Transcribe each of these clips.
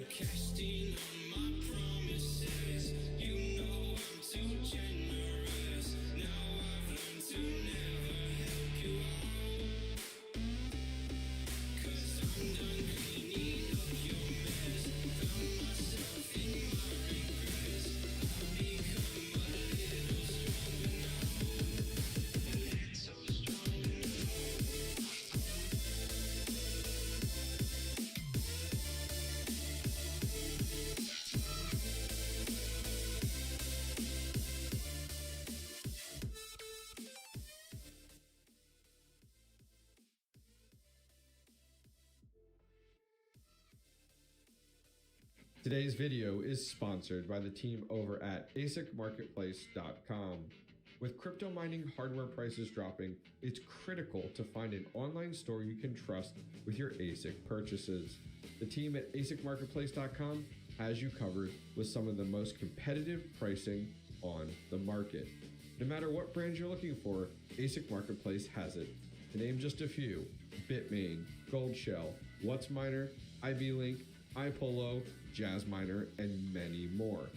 casting on my promises. You know I'm too generous. Now I've learned to never help you out. 'Cause I'm done cleaning up your mess. Found myself in my regrets. I've become a little stronger now. A little stronger now. Today's video is sponsored by the team over at ASICmarketplace.com. With crypto mining hardware prices dropping, it's critical to find an online store you can trust with your ASIC purchases. The team at ASICmarketplace.com has you covered with some of the most competitive pricing on the market. No matter what brand you're looking for, ASIC Marketplace has it. To name just a few: Bitmain, Goldshell, WhatsMiner, IB-Link, iPolo, JazzMiner, and many more.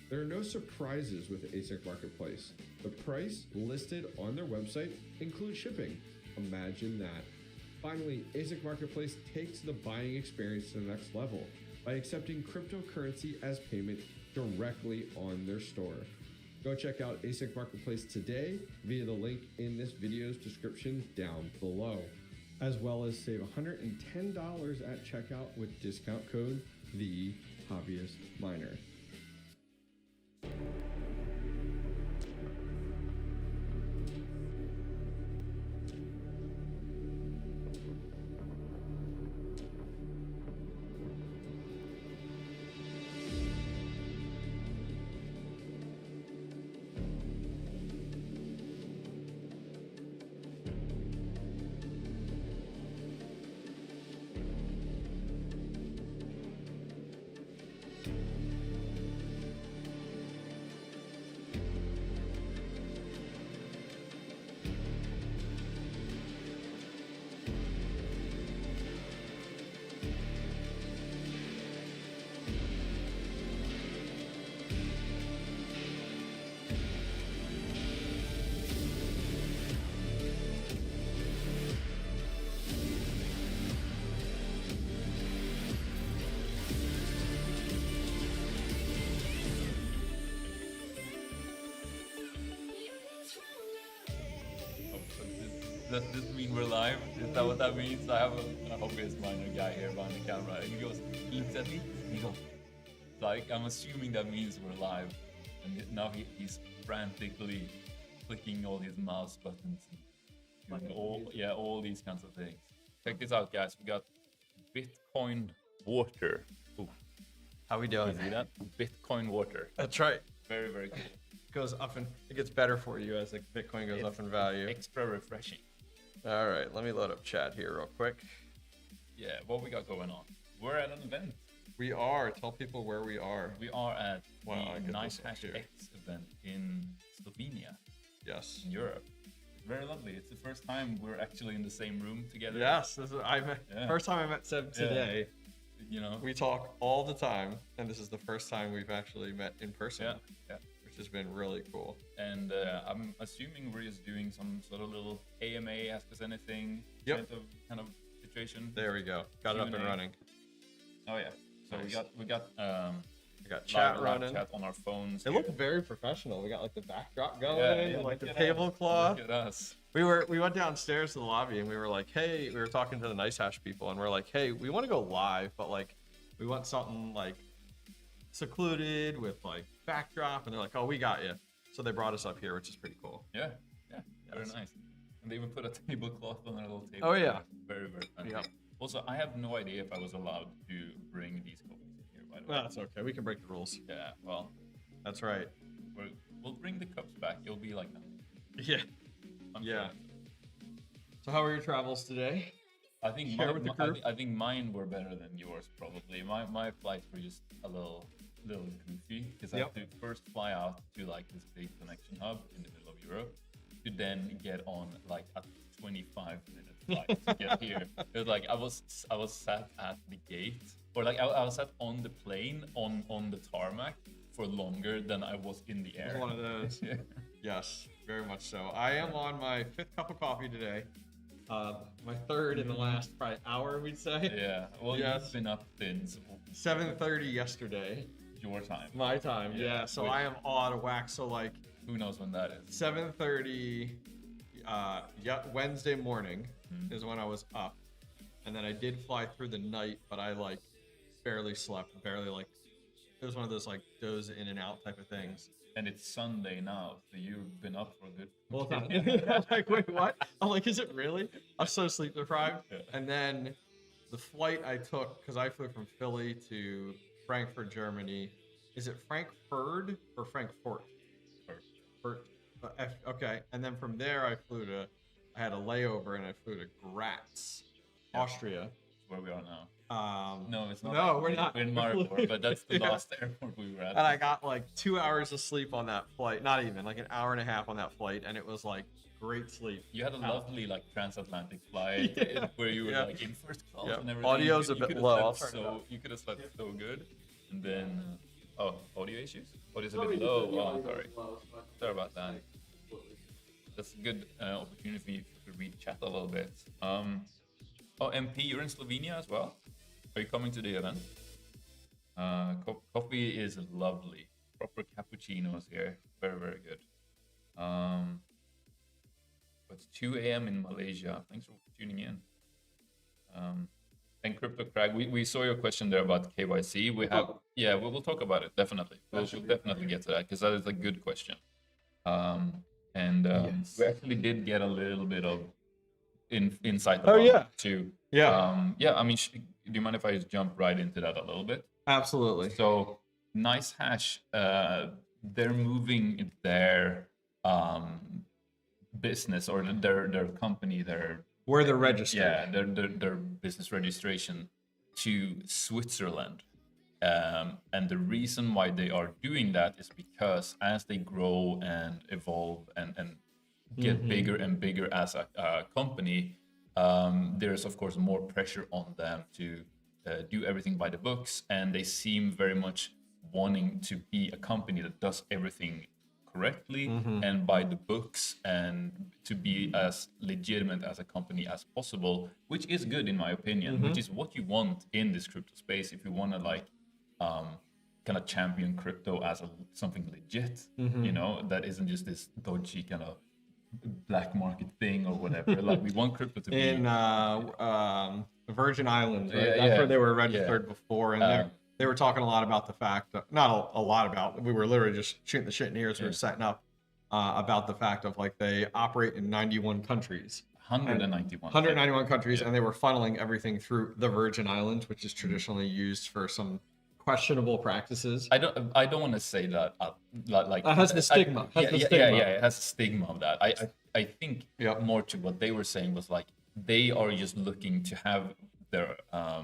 There are no surprises with ASIC Marketplace. The price listed on their website includes shipping. Imagine that. Finally, ASIC Marketplace takes the buying experience to the next level by accepting cryptocurrency as payment directly on their store. Go check out ASIC Marketplace today via the link in this video's description down below, as well as save $110 at checkout with discount code TheHobbyistMiner. Does this mean we're live? Is that what that means? I have a hobbyist-miner guy here behind the camera, and he goes, he looks at me, and he goes, like, I'm assuming that means we're live. And now he's frantically clicking all his mouse buttons and doing all these kinds of things. Check this out, guys. We got Bitcoin water. Ooh. How we doing? You see that? Bitcoin water. That's right. Very, very cool. Goes up and it gets better for you as like Bitcoin goes up in value. Extra refreshing. All right, let me load up chat here real quick. Yeah, what we got going on? We're at an event. We are. Tell people where we are. We are at the NiceHash event in Slovenia. Yes. In Europe. It's very lovely. It's the first time we're actually in the same room together. Yes. First time I met Seb today. Yeah. You know, we talk all the time, and this is the first time we've actually met in person. Yeah. Which has been really cool. And I'm assuming we're just doing some sort of little AMA, ask us anything kind of situation. There we go. Got it up and running. Oh yeah. So nice. we got chat running. Chat on our phones. It looked very professional. We got like the backdrop going, and like the Look tablecloth. at us. We went downstairs to the lobby and we were like, hey, we were talking to the NiceHash people and we're like, hey, we want to go live, but like we want something like secluded with like backdrop, and they're like, oh, we got you. So they brought us up here, which is pretty cool. Yeah, very nice. And they even put a tablecloth on our little table. Oh yeah, very funny. Yep. Also, I have no idea if I was allowed to bring these copies in here, by the way. Well, that's okay. We can break the rules. Yeah, well, that's right. We'll bring the cups back. It'll be like that. Yeah. Yeah. So how were your travels today? I think I think mine were better than yours probably. My flights were just a little goofy because I had to first fly out to like this big connection hub in the middle of Europe to then get on like a 25-minute flight to get here. It was like I was sat at the gate, or like I was sat on the plane on the tarmac for longer than I was in the air. It's one of those. Yeah. Yes, very much so. I am on my 5th cup of coffee today. My 3rd in the last probably hour, we'd say. Yeah. Well, Yes. you've been up since 7:30 yesterday. your time. My time, yeah. So Wait. I am all out of whack. So like Who knows when that is? 7:30, Wednesday morning is when I was up, and then I did fly through the night, but I like barely slept, barely like it was one of those like doze in and out type of things. And it's Sunday now, so you've been up for a good. Well, I'm like, wait, what? I'm like, is it really? I'm so sleep deprived. Yeah. And then the flight I took, because I flew from Philly to Frankfurt, Germany. Is it Frankfurt or Frankfurt? Frankfurt. Okay. And then from there, I had a layover and I flew to Graz, Austria. Where we are now. No, it's not. No, we're not. We're in Maribor, but that's the Yeah. last airport we were at. And I got like 2 hours of sleep on that flight. Not even, like an hour and a half on that flight. And it was like great sleep. You had a lovely like transatlantic flight Yeah. where you were Yeah. like in first class Yeah. and everything. Audio's a You bit could've low. slept I'll turn it up. you could have slept so good, and then audio issues. Audio's a bit low. Oh, sorry. Sorry about that. That's a good opportunity to read chat a little bit. MP, you're in Slovenia as well. Are you coming to the event? Coffee is lovely. Proper cappuccinos here. Very, very good. It's 2 a.m. in Malaysia. Thanks for tuning in. And Crypto Crag, we saw your question there about KYC. We have, we'll talk about it, definitely. We'll definitely get to that because that is a good question. Yes. We actually did get a little bit of insight Oh, about yeah. it too. Yeah. I mean, do you mind if I just jump right into that a little bit? Absolutely. So NiceHash, they're moving their business or their company, Where they're registered. yeah, their business registration to Switzerland. And the reason why they are doing that is because as they grow and evolve and get bigger and bigger as a company, there's of course more pressure on them to do everything by the books, and they seem very much wanting to be a company that does everything correctly and by the books, and to be as legitimate as a company as possible, which is good in my opinion, which is what you want in this crypto space if you want to like kind of champion crypto as something legit, you know, that isn't just this dodgy kind of black market thing or whatever. Like we want crypto to be In Virgin Islands, right? Yeah, That's yeah. where they were registered before, and they were talking a lot about the fact that, not a lot about, we were literally just shooting the shit in here as we were setting up about the fact of like they operate in 91 countries. 191. 191 countries, and they were funneling everything through the Virgin Islands, which is traditionally used for some questionable practices. I don't want to say that like It has the stigma. It has a stigma of that. I think Yep. more to what they were saying was like they are just looking to have their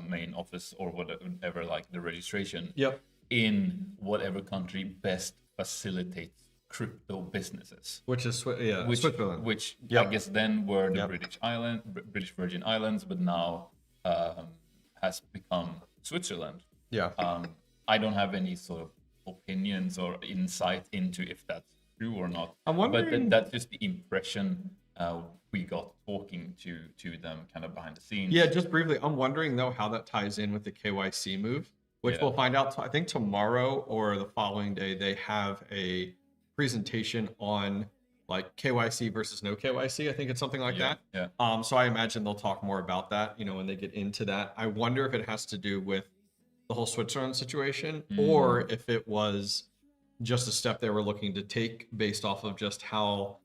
main office or whatever, like the registration Yep. in whatever country best facilitates crypto businesses. Which is Switzerland. Which Yep. I guess then were the Yep. British Virgin Islands, but now has become Switzerland. Yeah. I don't have any sort of opinions or insight into if that's true or not. I'm wondering. But that's just the impression we got talking to them kind of behind the scenes. Yeah, just briefly, I'm wondering though how that ties in with the KYC move, which Yeah. we'll find out. I think tomorrow or the following day they have a presentation on like KYC versus no KYC. I think it's something like that. Yeah. So I imagine they'll talk more about that, you know, when they get into that. I wonder if it has to do with the whole Switzerland situation, or if it was just a step they were looking to take based off of just how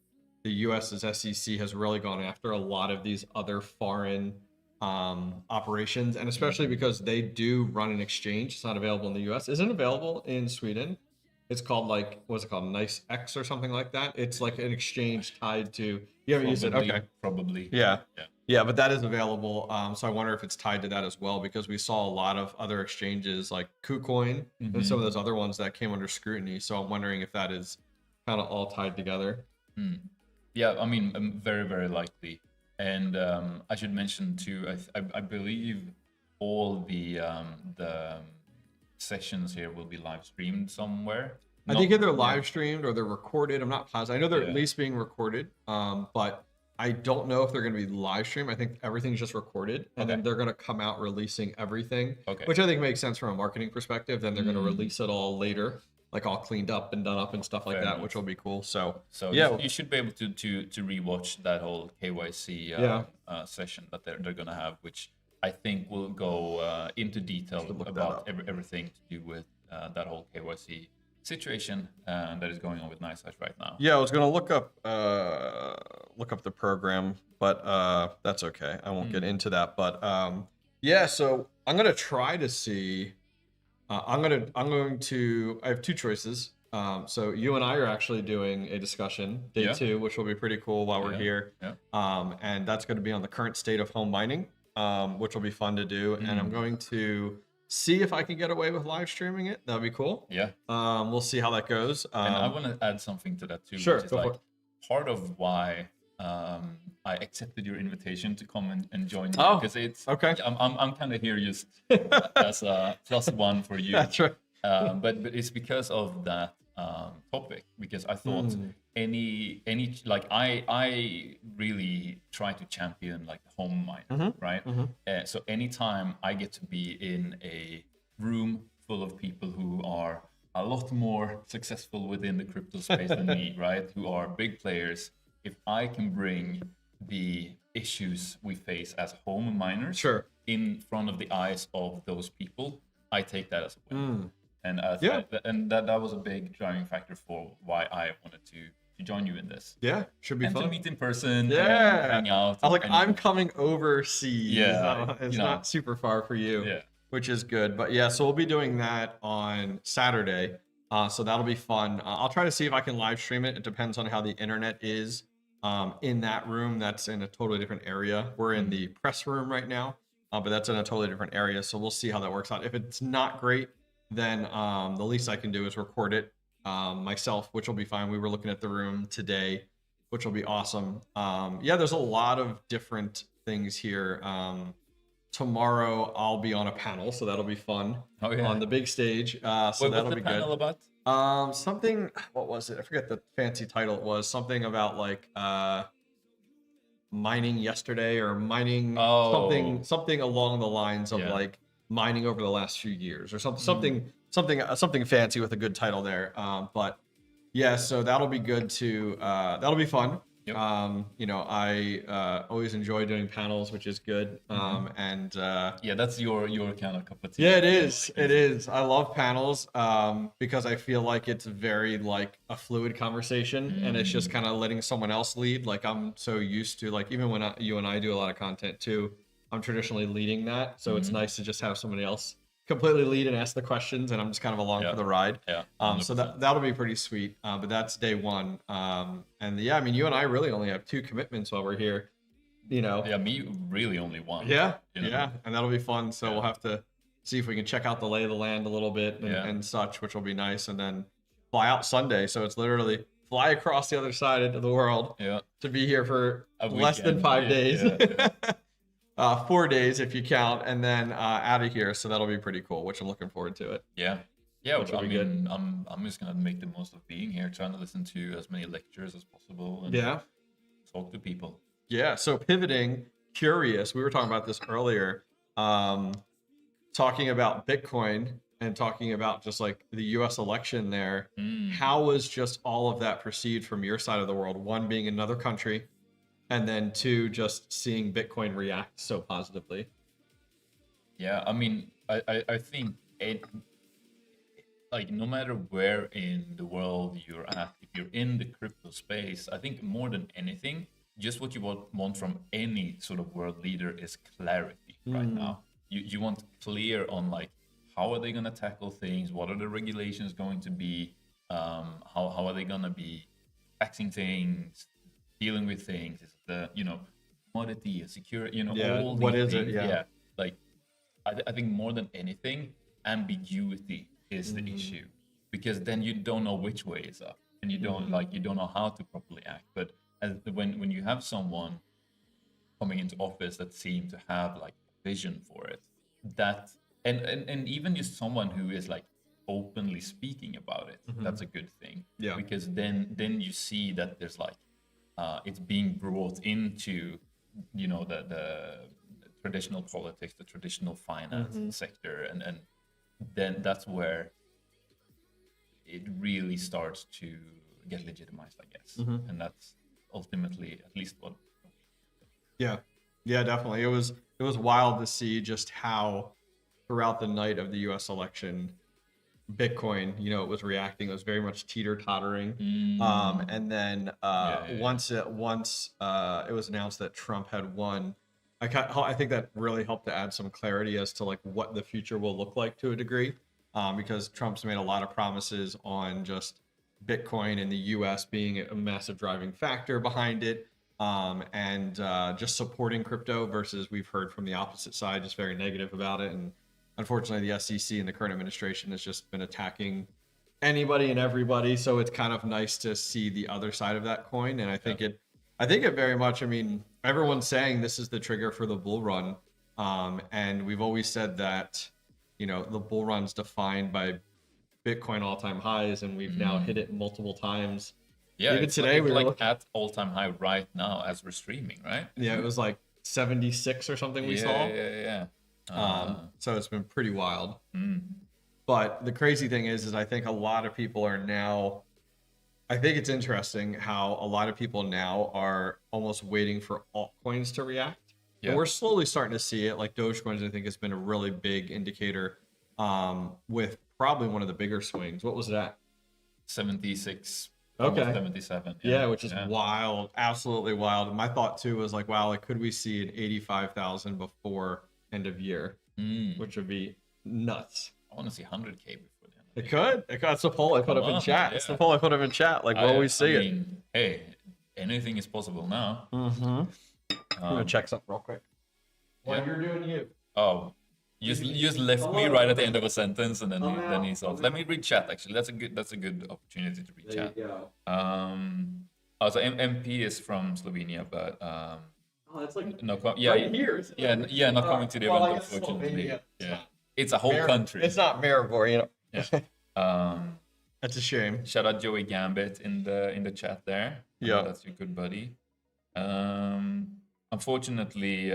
the US's SEC has really gone after a lot of these other foreign operations, and especially because they do run an exchange. It's not available in the US. Isn't available in Sweden. It's called like, what's it called? NiceHash or something like that. It's like an exchange tied to, you haven't used it? Okay. Probably. Yeah. Yeah. Yeah, but that is available. So I wonder if it's tied to that as well, because we saw a lot of other exchanges like KuCoin and some of those other ones that came under scrutiny. So I'm wondering if that is kind of all tied together. Yeah, I mean, very, very likely. And I should mention too, I believe all the sessions here will be live streamed somewhere. I think either live streamed or they're recorded. I'm not positive. I know they're Yeah. at least being recorded, but I don't know if they're going to be live streamed. I think everything's just recorded, and then Okay. they're going to come out releasing everything, Okay. which I think makes sense from a marketing perspective. Then they're going to release it all later, like all cleaned up and done up and stuff like Fair that, enough. which will be cool. So So yeah, you should be able to rewatch that whole KYC session that they're gonna have, which I think will go into detail look that about up. everything to do with that whole KYC situation that is going on with NiceHash right now. yeah, I was gonna look up the program, but that's okay. I won't get into that. But yeah, so I'm gonna try to see. I have two choices. So you and I are actually doing a discussion day Yeah. 2, which will be pretty cool while we're Yeah, here. yeah. And that's going to be on the current state of home mining, which will be fun to do. And I'm going to see if I can get away with live streaming it. That'd be cool. Yeah. We'll see how that goes. And I want to add something to that too. Sure, Which is go for like part of why I accepted your invitation to come and join you, Oh, because it's okay. I'm kind of here just as a +1 for you. That's right. But it's because of that topic, because I thought any like I really try to champion like the home miner, right? So anytime I get to be in a room full of people who are a lot more successful within the crypto space than me, right? Who are big players, if I can bring the issues we face as home miners Sure. in front of the eyes of those people, I take that as a win. And Yeah. that was a big driving factor for why I wanted to join you in this. Yeah, should be And to fun. meet in person, Yeah. and hang out. I was like, and- I'm coming overseas. Yeah, It's you know. not super far for you. Yeah. Which is good. But yeah, so we'll be doing that on Saturday. So that'll be fun. I'll try to see if I can live stream it. It depends on how the internet is in that room. That's in a totally different area. We're in the press room right now, but that's in a totally different area. So we'll see how that works out. If it's not great, then the least I can do is record it myself, which will be fine. We were looking at the room today, which will be awesome. Yeah, there's a lot of different things here. Tomorrow I'll be on a panel, so that'll be fun. Oh, yeah. On the big stage. So Wait, that'll what's be the panel good. about? Something, what was it? I forget the fancy title. It was something about like mining yesterday or mining something along the lines of like mining over the last few years or something fancy with a good title there. But yeah, so that'll be good to that'll be fun. Yep. I always enjoy doing panels, which is good. And Yeah, that's your kind of cup of tea. yeah, it is. It is. I love panels because I feel like it's very like a fluid conversation, and it's just kind of letting someone else lead. Like I'm so used to like even when you and I do a lot of content too, I'm traditionally leading that. So it's nice to just have somebody else completely lead and ask the questions, and I'm just kind of along for the ride. Yeah. So that'll be pretty sweet. But that's day 1. And yeah, I mean, you and I really only have 2 commitments while we're here. You know. Yeah, me really only one. Yeah, you know? yeah, and that'll be fun. So we'll have to see if we can check out the lay of the land a little bit and such, which will be nice. And then fly out Sunday. So it's literally fly across the other side into the world to be here for less than 5 days. Yeah. 4 days if you count, and then out of here. So that'll be pretty cool, which I'm looking forward to it. Yeah. Which will I be mean, good. I'm just gonna make the most of being here, trying to listen to as many lectures as possible and talk to people. Yeah. So pivoting, curious. We were talking about this earlier, talking about Bitcoin and talking about just like the U.S. election there. How was just all of that perceived from your side of the world? 1 being another country, and then 2 just seeing Bitcoin react so positively. Yeah, I mean, I think it, like, no matter where in the world you're at, if you're in the crypto space, I think more than anything, just what you want from any sort of world leader is clarity right now. You want clear on like, how are they going to tackle things? What are the regulations going to be? How are they going to be taxing things, dealing with things? Is the, commodity, security, all these what is things. it? Yeah. Like, I think more than anything, ambiguity is the issue, because then you don't know which way is up, and you don't know how to properly act. But when you have someone coming into office that seem to have like vision for it. That and even just someone who is like openly speaking about it, that's a good thing. Yeah. Because then you see that there's like it's being brought into, you know, the traditional politics, the traditional finance sector, and then that's where it really starts to get legitimized, I guess. And that's ultimately at least what. Yeah, definitely. It was wild to see just how throughout the night of the U.S. election, Bitcoin, you know, it was reacting. It was very much teeter-tottering. And then once it was announced that Trump had won, I think that really helped to add some clarity as to like what the future will look like to a degree, because Trump's made a lot of promises on just Bitcoin in the U.S. being a massive driving factor behind it, and just supporting crypto, versus we've heard from the opposite side just very negative about it. And unfortunately, the SEC and the current administration has just been attacking anybody and everybody. So it's kind of nice to see the other side of that coin. And I think it very much, I mean, everyone's saying this is the trigger for the bull run. And we've always said that, you know, the bull run's defined by Bitcoin all-time highs, and we've now hit it multiple times. Yeah, even today we we were like at all-time high right now as we're streaming, right? Yeah, it was like 76 or something we saw. Yeah. So it's been pretty wild. But the crazy thing is I think a lot of people are now, I think it's interesting how a lot of people now are almost waiting for altcoins to react. Yeah. And we're slowly starting to see it. Like Dogecoins, I think, has been a really big indicator, with probably one of the bigger swings. What was that? 76. Okay. 77. Yeah, which is wild. Absolutely wild. My thought too was like, wow, like could we see an 85,000 before end of year, which would be nuts. I want to see 100K before the end. It could. That's the poll I put up in chat. It's the poll I put up in chat. Like, will we see it? Hey, anything is possible now. I'm gonna check something real quick. While you're doing you. Oh, you just left me right at the end of a sentence, and then he's off. Let me read chat. Actually, that's a good opportunity to read chat. There you go. So MP is from Slovenia, but Oh, that's like no, right here. not coming to the well, event, I guess unfortunately. Slovenia, Yeah, it's a whole country. It's not Maribor, you know. Yeah. That's a shame. Shout out Joey Gambit in the chat there. Yeah, that's your good buddy. Unfortunately,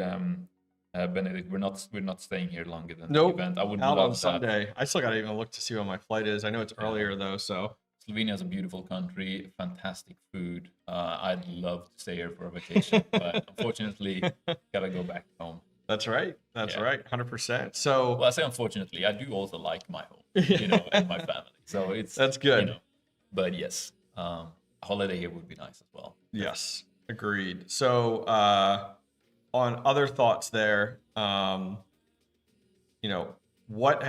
Benedict, we're not staying here longer than the event. I would out love on that. Sunday. I still gotta even look to see when my flight is. I know it's earlier though, so. Slovenia is a beautiful country, fantastic food. I'd love to stay here for a vacation, but unfortunately, gotta go back home. That's right. That's right. 100%. So, well, I say unfortunately, I do also like my home, you know, and my family. So that's good. You know, but yes, a holiday here would be nice as well. Yes, agreed. So, on other thoughts there, you know, what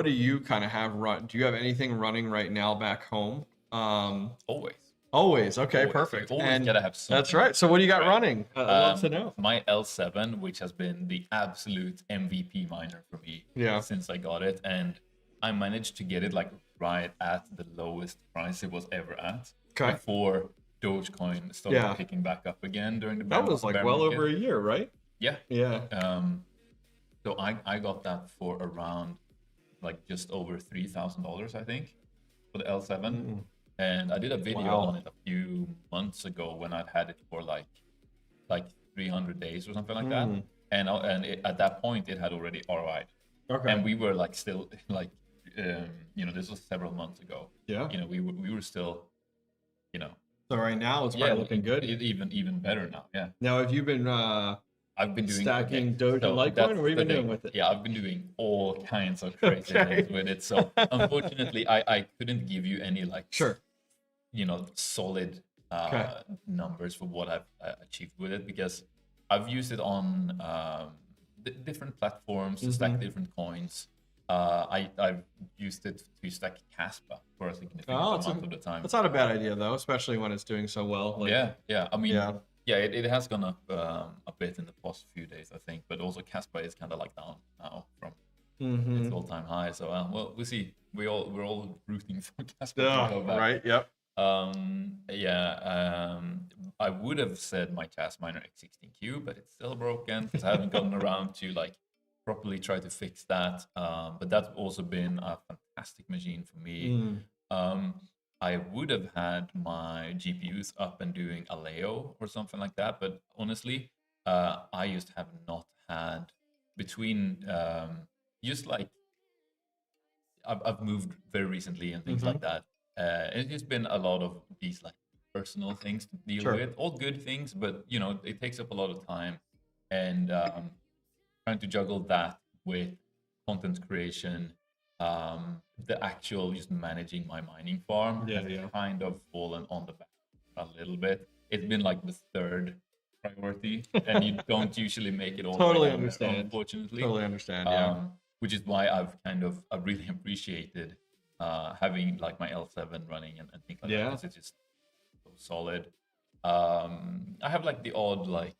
do you kind of have run? Do you have anything running right now back home? Always. Okay, Always. perfect. Always And gotta have something. that's right. So what do you got running? I'd love to know. My L7, which has been the absolute MVP miner for me since I got it, and I managed to get it like right at the lowest price it was ever at before Dogecoin started picking back up again during the bear That was like well market. over a year, right? Yeah. Yeah. So I got that for around like just over $3,000, I think, for the L7. And I did a video on it a few months ago when I'd had it for like 300 days or something like that. And at that point it had already ROI'd. Okay. And we were like still like you know, this was several months ago. Yeah. You know, we were still, you know. So right now it's probably looking good. Even better now. Yeah. Now have you been I've been doing stacking Doge and Litecoin, or what have you been doing with it? Yeah, I've been doing all kinds of crazy things with it. So unfortunately, I couldn't give you any like you know, solid numbers for what I've achieved with it, because I've used it on different platforms to stack different coins. I've used it to stack Kaspa for a significant amount of the time. That's not a bad idea though, especially when it's doing so well. Like, yeah. I mean, it has gone up a bit in the past few days, I think, but also Kaspa is kind of like down now from its all-time high. So well, we'll see. We're all rooting for Kaspa to go back. Right. Yep. I would have said my TaskMiner X16Q, but it's still broken because I haven't gotten around to like properly try to fix that. But that's also been a fantastic machine for me. I would have had my GPUs up and doing Aleo or something like that, but honestly, I just have not had between just like I've moved very recently and things like that. It's just been a lot of these like personal things to deal with, all good things, but you know, it takes up a lot of time, and trying to juggle that with content creation, the actual just managing my mining farm has kind of fallen on the back a little bit. It's been like the third priority, and you don't usually make it all the way down there, unfortunately. Totally understand. Which is why I've really appreciated having like my L7 running and things like that. It's just so solid. I have like the odd like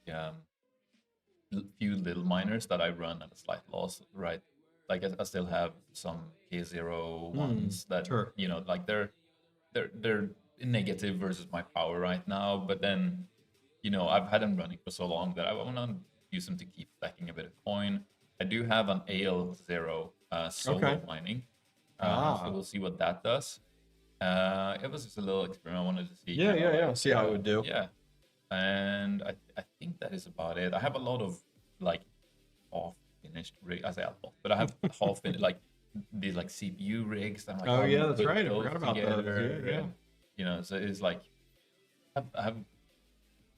few little miners that I run at a slight loss, right? Like I still have some K0 ones that you know, like they're negative versus my power right now, but then you know, I've had them running for so long that I want to use them to keep stacking a bit of coin. I do have an AL0 solo mining, so we'll see what that does. It was just a little experiment I wanted to see. See how it would do. Yeah, and I think that is about it. I have a lot of like half finished rigs. I say a lot, but I have half finished like these like CPU rigs. That I'm like, that's right. I forgot about that. Yeah. You know, so it's like I have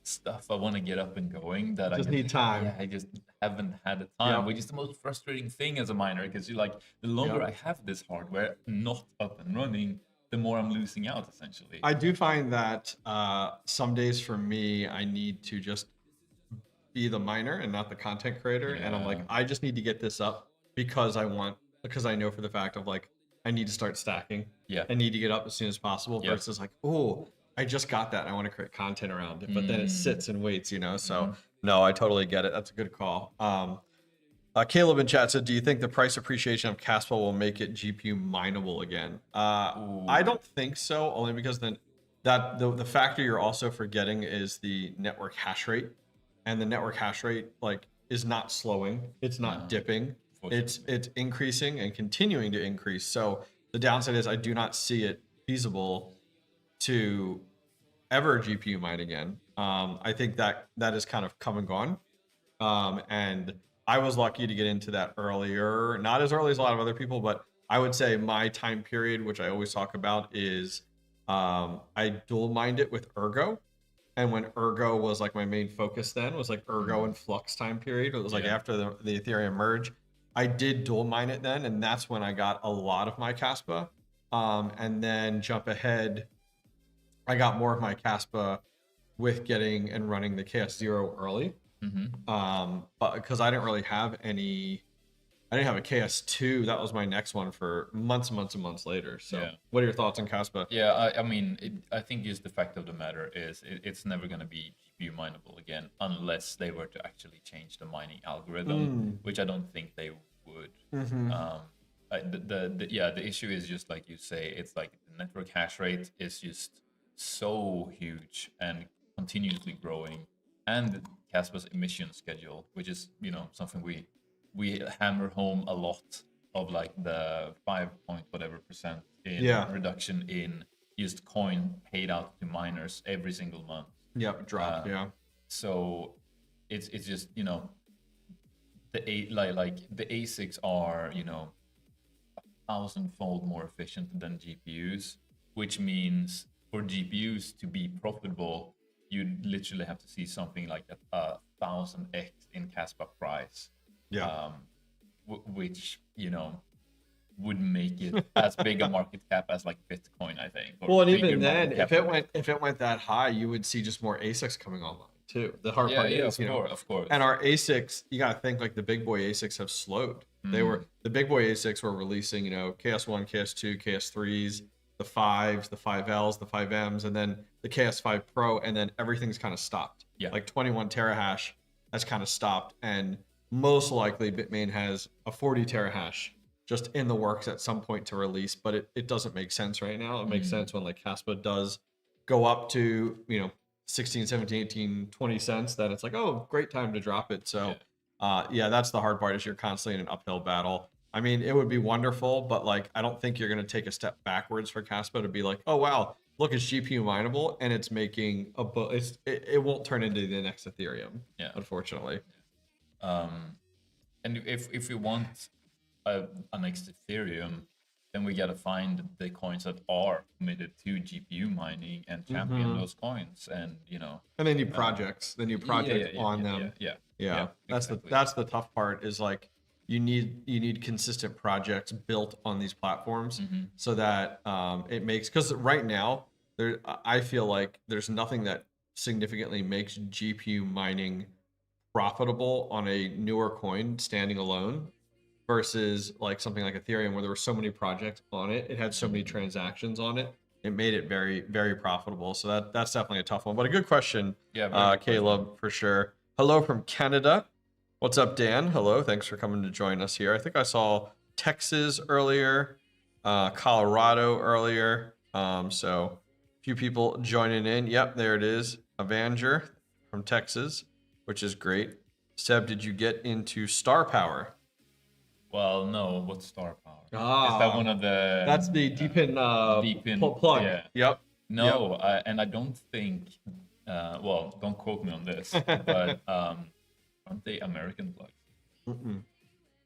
stuff I want to get up and going that just need time. Yeah, I just haven't had the time, which is the most frustrating thing as a miner, because you're like, the longer I have this hardware not up and running, the more I'm losing out essentially. I do find that some days for me, I need to just be the miner and not the content creator. And I'm like, I just need to get this up because I know for the fact of like, I need to start stacking. I need to get up as soon as possible versus like, oh, I just got that. I want to create content around it, but then it sits and waits, you know? So no, I totally get it. That's a good call. Caleb in chat said, do you think the price appreciation of Kaspa will make it GPU mineable again? I don't think so, only because then the factor you're also forgetting is the network hash rate, and the network hash rate like is not slowing. It's not dipping. It's increasing and continuing to increase. So the downside is I do not see it feasible to ever GPU mine again. I think that is kind of come and gone. And I was lucky to get into that earlier, not as early as a lot of other people, but I would say my time period, which I always talk about, is I dual mined it with 𝐕𝐝. And when 𝐕𝐝 was like my main focus then, was like 𝐕𝐝 and Flux time period. It was like after the Ethereum merge. I did dual mine it then, and that's when I got a lot of my Kaspa. And then jump ahead, I got more of my Kaspa with getting and running the KS0 early. But because I didn't really have any, I didn't have a KS2. That was my next one for months and months and months later. So what are your thoughts on Kaspa? Yeah, I mean, I think just the fact of the matter is it's never going to be GPU mineable again unless they were to actually change the mining algorithm, which I don't think they would. The issue is just like you say, it's like the network hash rate is just so huge and continuously growing, and Kaspa's emission schedule, which is, you know, something we hammer home a lot of, like the 5% in reduction in used coin paid out to miners every single month. Drop. So it's just, you know, the ASICs are, you know, 1,000-fold more efficient than GPUs, which means for GPUs to be profitable, you literally have to see something like a 1,000x in Kaspa price. Which, you know, would make it as big a market cap as like Bitcoin, I think. Well, and even then, if it went that high, you would see just more ASICs coming online too. The hard part is, of course. And our ASICs, you gotta think like the big boy ASICs have slowed. The big boy ASICs were releasing, you know, KS1, KS2, KS3s, the 5s, the 5Ls, the 5Ms, and then the KS5 Pro, and then everything's kind of stopped. Like 21 terahash has kind of stopped, and most likely Bitmain has a 40 terahash just in the works at some point to release, but it doesn't make sense right now. It makes sense when like Kaspa does go up to, you know, 16, 17, 18, 20 cents, then it's like, oh, great time to drop it. So yeah, that's the hard part, is you're constantly in an uphill battle. I mean, it would be wonderful, but like, I don't think you're going to take a step backwards for Kaspa to be like, oh, wow, look, it's GPU mineable and it's making it won't turn into the next Ethereum. Yeah. Unfortunately. And if we want a next Ethereum, then we gotta find the coins that are committed to GPU mining and champion those coins, and And they need projects, on them. Yeah. That's the tough part, is like you need consistent projects built on these platforms so that it makes, because right now I feel like there's nothing that significantly makes GPU mining profitable on a newer coin standing alone versus like something like Ethereum, where there were so many projects on it, it had so many transactions on it, it made it very, very profitable. So that's definitely a tough one, but a good question. Caleb, for sure. Hello from Canada. What's up, Dan? Hello, thanks for coming to join us here. I think I saw Texas earlier, Colorado earlier, so a few people joining in. Yep, there it is, Avenger from Texas, which is great. Seb, did you get into Star Power? Well, no. What's Star Power? Is that one of the? That's the deep in plug. Yeah. Yep. No, and I don't think. Well, don't quote me on this, but aren't they American plugs?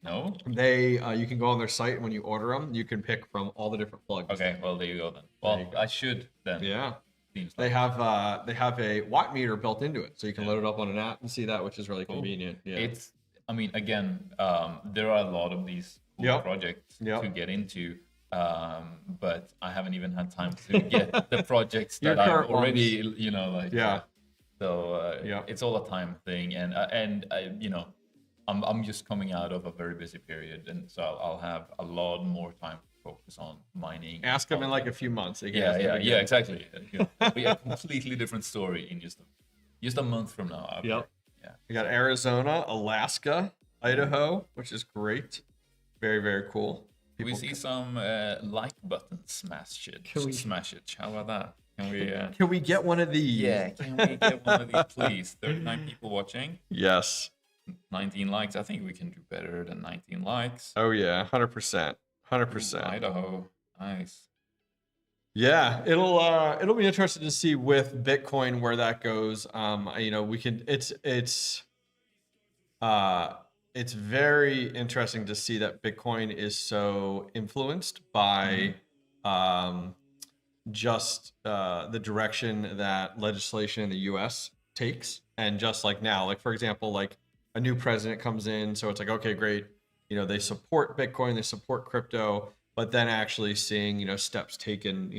No. They you can go on their site, and when you order them, you can pick from all the different plugs. Okay. Well, there you go then. Well, I should then. Yeah. Seems They like. have a watt meter built into it, so you can load it up on an app and see that, which is really convenient. Yeah. I mean, again, there are a lot of these cool projects to get into, but I haven't even had time to get the projects that I've already, So it's all a time thing, and I'm just coming out of a very busy period, and so I'll have a lot more time to focus on mining. Ask them in like a few months. Yeah, exactly. It'll be a completely different story in just a month from now. Yep. Yeah. We got Arizona, Alaska, Idaho, which is great. Very, very cool. We see some like button smash it. How about that? Can we get one of these? Yeah, can we get one of these, please? 39 people watching. Yes. 19 likes. I think we can do better than 19 likes. Oh yeah, 100%. 100%. Idaho, nice. Yeah, it'll be interesting to see with Bitcoin where that goes. It's very interesting to see that Bitcoin is so influenced by just the direction that legislation in the US takes. And just like now, like for example, like a new president comes in, so it's like, okay, great, they support Bitcoin, they support crypto, but then actually seeing, steps taken,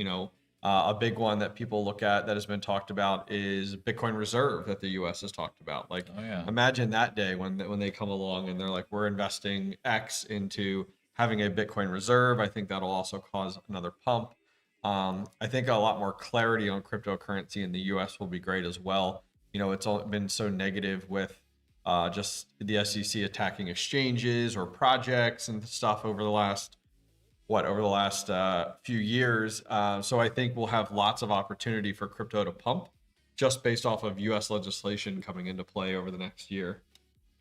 a big one that people look at that has been talked about is Bitcoin Reserve that the US has talked about. Like, imagine that day when they come along and they're like, we're investing X into having a Bitcoin Reserve. I think that'll also cause another pump. I think a lot more clarity on cryptocurrency in the US will be great as well. It's all been so negative with just the SEC attacking exchanges or projects and stuff over the last few years. So I think we'll have lots of opportunity for crypto to pump just based off of US legislation coming into play over the next year.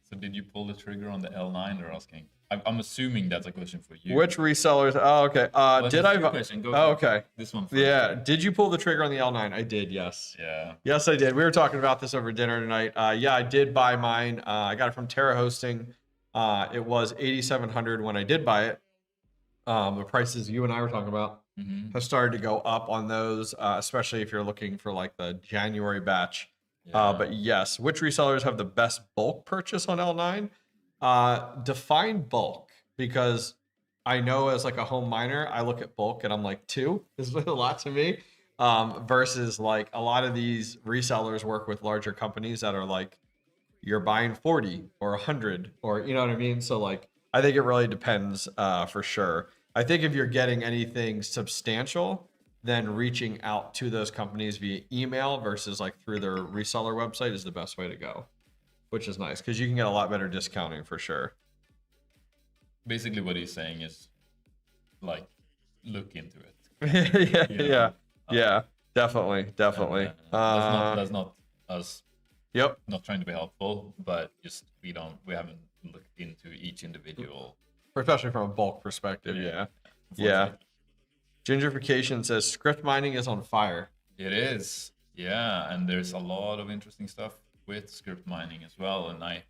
So did you pull the trigger on the L9 or asking? I'm assuming that's a question for you. Which resellers? Oh, okay. Did I? Oh, okay. This one first. Yeah. Did you pull the trigger on the L9? I did. Yes. Yeah. Yes, I did. We were talking about this over dinner tonight. Yeah, I did buy mine. I got it from Terra Hosting. It was $8,700 when I did buy it. The prices you and I were talking about have started to go up on those, especially if you're looking for like the January batch. But yes, which resellers have the best bulk purchase on L9? Define bulk, because I know as like a home miner, I look at bulk and I'm like 2 is a lot to me. Versus like a lot of these resellers work with larger companies that are like, you're buying 40 or 100 or, you know what I mean? So like, I think it really depends for sure. I think if you're getting anything substantial, then reaching out to those companies via email versus like through their reseller website is the best way to go, which is nice because you can get a lot better discounting for sure. Basically what he's saying is like, look into it. Yeah. Definitely. That's not us. Yep. Not trying to be helpful, but just we haven't looked into each individual. Especially from a bulk perspective. Yeah. Unfortunately. Gingerfication says script mining is on fire. It is. Yeah, and there's a lot of interesting stuff with script mining as well. And I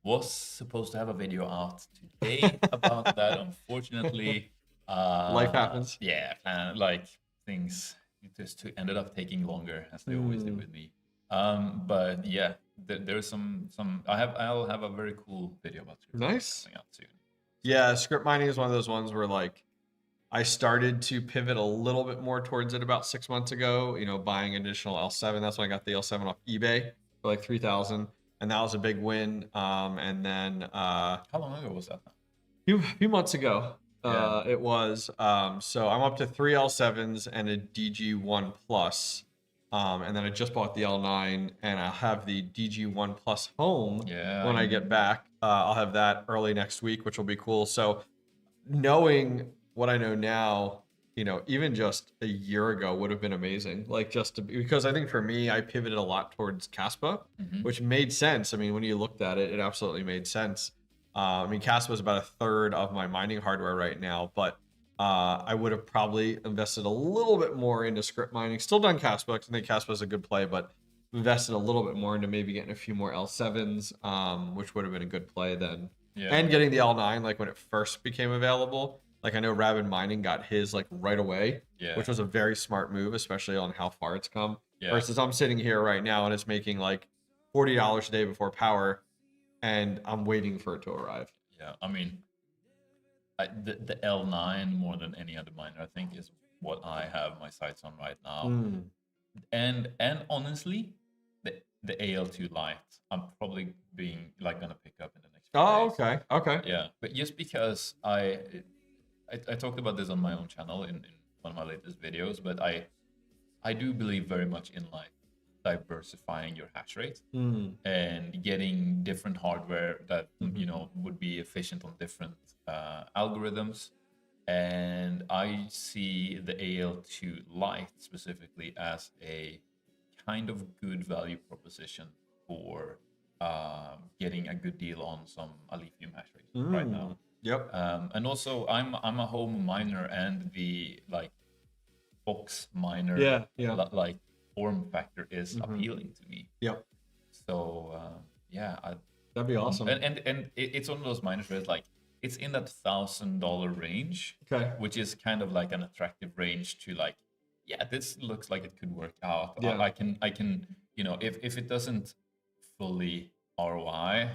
was supposed to have a video out today about that. Unfortunately, Life happens. Yeah, like things just ended up taking longer, as they always do with me. But yeah, there's some. I'll have a very cool video about script mining coming out soon. Yeah, script mining is one of those ones where like I started to pivot a little bit more towards it about 6 months ago. You know, buying additional L7. That's when I got the L7 off eBay for like 3,000, and that was a big win. And then how long ago was that now? Few months ago. It was. So I'm up to 3 L7s and a DG1 Plus. And then I just bought the L9, and I'll have the DG1 Plus home when I get back. I'll have that early next week, which will be cool. So knowing what I know now, you know, even just a year ago would have been amazing. Like just because I think for me, I pivoted a lot towards Kaspa, which made sense. I mean, when you looked at it, it absolutely made sense. I mean, Kaspa is about a third of my mining hardware right now, but I would have probably invested a little bit more into script mining. Still done Kaspa, because I think Kaspa is a good play, but invested a little bit more into maybe getting a few more L7s, which would have been a good play then. Yeah. And getting the L9, like when it first became available. Like I know Rabid Mining got his like right away, which was a very smart move, especially on how far it's come. Versus I'm sitting here right now and it's making like $40 a day before power, and I'm waiting for it to arrive. Yeah, I mean, the L9 more than any other miner, I think, is what I have my sights on right now. And honestly, the AL2 Lite, I'm probably gonna pick up in the next few days. Okay. Yeah, but just because I talked about this on my own channel in one of my latest videos, but I do believe very much in like diversifying your hash rate and getting different hardware that you know would be efficient on different algorithms. And I see the AL2 Lite specifically as a kind of good value proposition for getting a good deal on some Alephium hash rate right now. Yep. And also I'm a home miner, and the like box miner like form factor is appealing to me. Yep. So that'd be awesome. And it's one of those miners where it's like it's in that $1,000 range, which is kind of like an attractive range to like, yeah, this looks like it could work out. Yeah. I can, you know, if it doesn't fully ROI,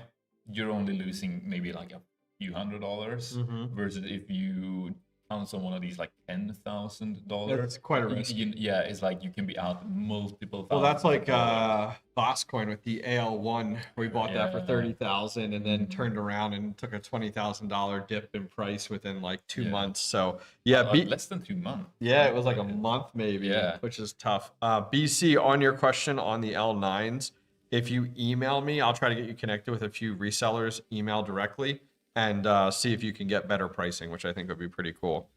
you're only losing maybe like a few $100 versus if you pounce on one of these like $10,000. That's quite a risk. Yeah, it's like you can be out multiple. Well, that's like Bosscoin with the AL1. We bought that for 30,000 and then turned around and took a $20,000 dip in price within like 2 months. So less than 2 months. Yeah, it was like a month maybe. Which is tough. BC, on your question on the L9s, if you email me, I'll try to get you connected with a few resellers. Email directly and see if you can get better pricing, which I think would be pretty cool.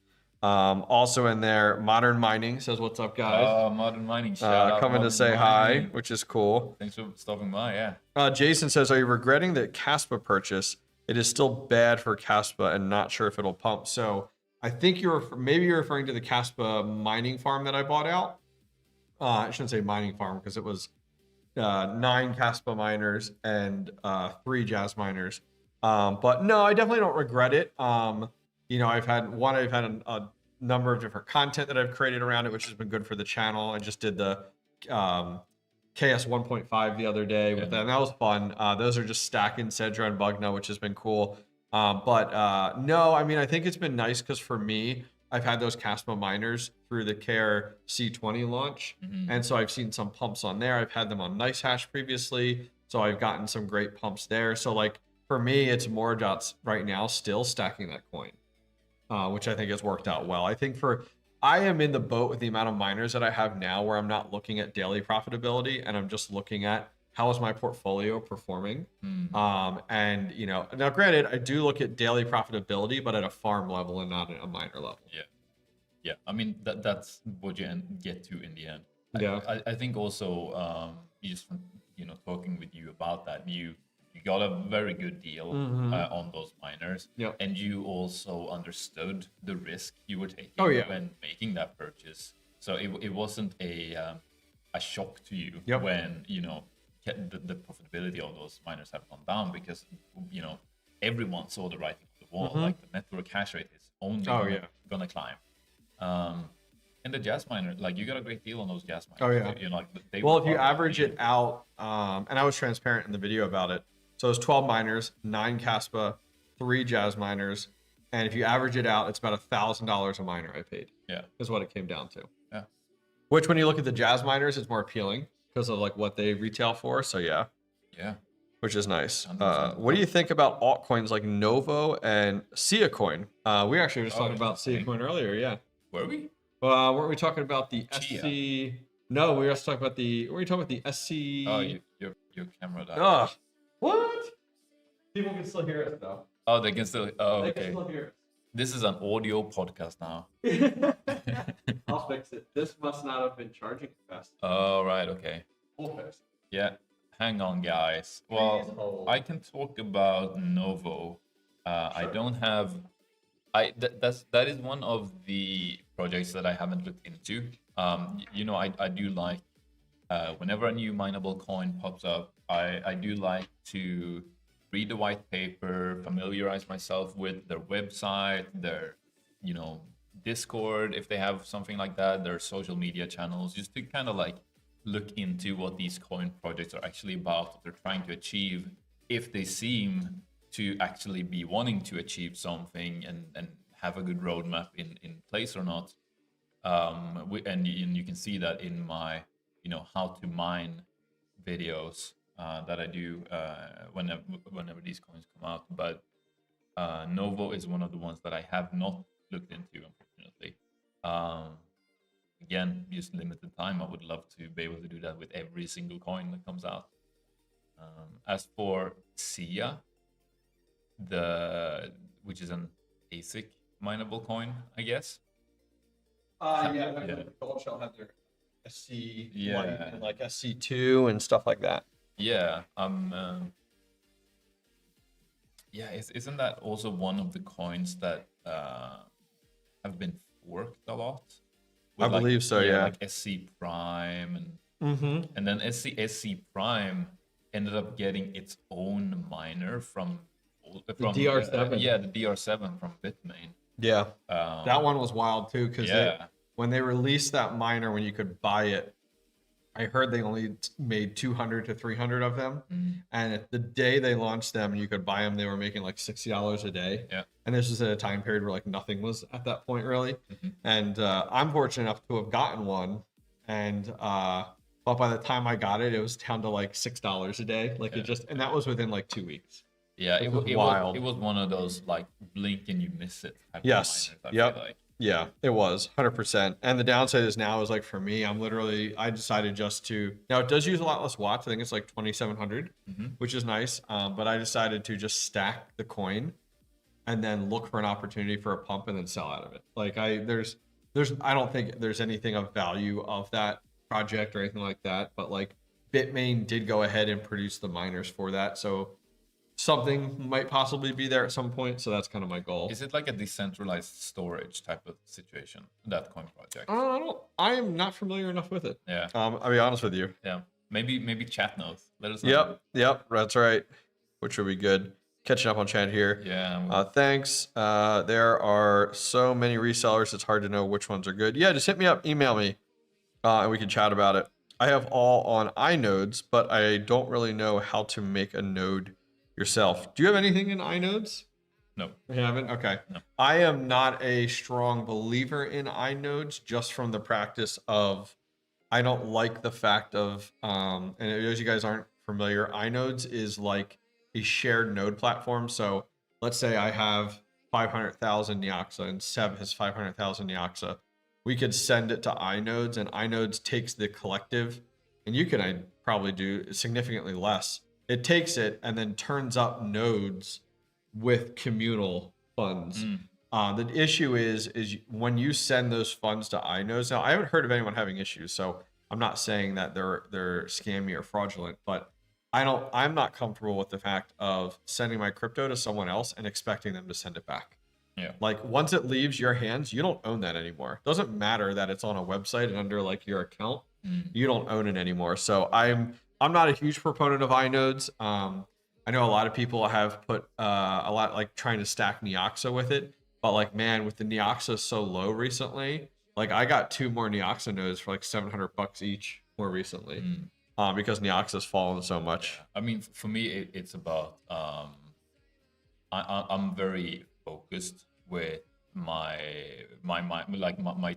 Also in there, Modern Mining says, "What's up, guys?" Modern Mining, shout out coming to say hi, which is cool. Thanks for stopping by. Yeah. Jason says, "Are you regretting the Kaspa purchase? It is still bad for Kaspa, and not sure if it'll pump." So I think you're referring to the Kaspa mining farm that I bought out. I shouldn't say mining farm because it was 9 Kaspa miners and 3 Jazz miners. But no, I definitely don't regret it. You know, I've had a number of different content that I've created around it, which has been good for the channel. I just did the KS 1.5 the other day with that, and that was fun. Those are just stacking Cedra and Bugna, which has been cool. But no, I mean, I think it's been nice because for me, I've had those Kaspa miners through the Care C20 launch. And so I've seen some pumps on there. I've had them on NiceHash previously. So I've gotten some great pumps there. So like for me, it's more about right now still stacking that coin, which I think has worked out well. I think I am in the boat with the amount of miners that I have now where I'm not looking at daily profitability and I'm just looking at how is my portfolio performing. And, you know, now granted, I do look at daily profitability, but at a farm level and not at a miner level. Yeah. I mean, that's what you get to in the end. I think also just from talking with you about that, you got a very good deal on those miners, and you also understood the risk you were taking when making that purchase. So it wasn't a shock to you when the profitability of those miners have gone down, because everyone saw the writing on the wall. Like the network hash rate is only gonna climb. And the gas miner, like you got a great deal on those gas miners. Well, if you average it out, and I was transparent in the video about it. So it's 12 miners, 9 Kaspa, 3 Jazz miners, and if you average it out, it's about $1,000 a miner I paid. Yeah, is what it came down to. Yeah. Which, when you look at the Jazz miners, it's more appealing because of like what they retail for. So yeah. Which is nice. What do you think about altcoins like Novo and 𝐶𝐸? We actually were just talking about 𝐶𝐸 earlier. Yeah. Were we? Weren't we talking about the SC? No, we were just talking about the. Were we talking about the SC? Oh, your camera died. Ugh. What? People can still hear us though. Oh, they can still. Oh, They okay. can still hear us. This is an audio podcast now. I'll fix it. This must not have been charging fast. Oh, right. Okay. We'll fix it. Yeah. Hang on, guys. Well, I can talk about Novo. I don't have. That is one of the projects that I haven't looked into. I do like whenever a new mineable coin pops up, I do like to read the white paper, familiarize myself with their website, their Discord, if they have something like that, their social media channels, just to kind of like look into what these coin projects are actually about, what they're trying to achieve, if they seem to actually be wanting to achieve something and have a good roadmap in place or not. And you can see that in my how to mine videos that I do whenever these coins come out. But Novo is one of the ones that I have not looked into, unfortunately. Again, just limited time. I would love to be able to do that with every single coin that comes out. As for 𝐶𝐸, which is an ASIC mineable coin, I guess. Gold Shell have their SC1 and like SC2 and stuff like that. Yeah. Isn't that also one of the coins that have been forked a lot? I believe so. Yeah. Like SC Prime and then SC Prime ended up getting its own miner from the DR7. The DR7 from Bitmain. Yeah, that one was wild too, because when they released that miner, when you could buy it, I heard they only made 200 to 300 of them, and at the day they launched them and you could buy them, they were making like $60 a day. Yeah, and this was at a time period where like nothing was at that point really. And I'm fortunate enough to have gotten one, and but by the time I got it, it was down to like $6 a day. Like and that was within like 2 weeks. Yeah, it was wild. It was one of those like blink and you miss it type of miners, I feel like. Yeah, it was 100%. And the downside is now is like for me, I decided just to, now it does use a lot less watts. I think it's like 2,700, which is nice. But I decided to just stack the coin and then look for an opportunity for a pump and then sell out of it. Like I don't think there's anything of value of that project or anything like that. But like Bitmain did go ahead and produce the miners for that. So something might possibly be there at some point, so that's kind of my goal. Is it like a decentralized storage type of situation, that coin project? I am not familiar enough with it. Yeah. I'll be honest with you. Yeah. Maybe chat knows. Let us know. Yep, that's right. Which would be good. Catching up on chat here. Yeah. Thanks. There are so many resellers, it's hard to know which ones are good. Yeah, just hit me up, email me, and we can chat about it. I have all on iNodes, but I don't really know how to make a node yourself. Do you have anything in iNodes? No. You haven't? Okay. No. I am not a strong believer in iNodes, just from the practice of, I don't like the fact of, and as you guys aren't familiar, iNodes is like a shared node platform. So let's say I have 500,000 𝐷𝐸𝐴 and Seb has 500,000 𝐷𝐸𝐴. We could send it to iNodes, and iNodes takes the collective, and you can probably do significantly less. It takes it and then turns up nodes with communal funds. The issue is when you send those funds to iNodes. Now, I haven't heard of anyone having issues, so I'm not saying that they're scammy or fraudulent, but I'm not comfortable with the fact of sending my crypto to someone else and expecting them to send it back. Yeah. Like once it leaves your hands, you don't own that anymore. It doesn't matter that it's on a website and under like your account, you don't own it anymore. So I'm not a huge proponent of inodes. I know a lot of people have put a lot like trying to stack 𝐸𝐸𝐴 with it, but like man, with the 𝐸𝐸𝐴 so low recently, like I got 2 more 𝐸𝐸𝐴 nodes for like $700 each more recently, because 𝐸𝐸𝐴 has fallen so much. I mean, for me, it's about I'm very focused with my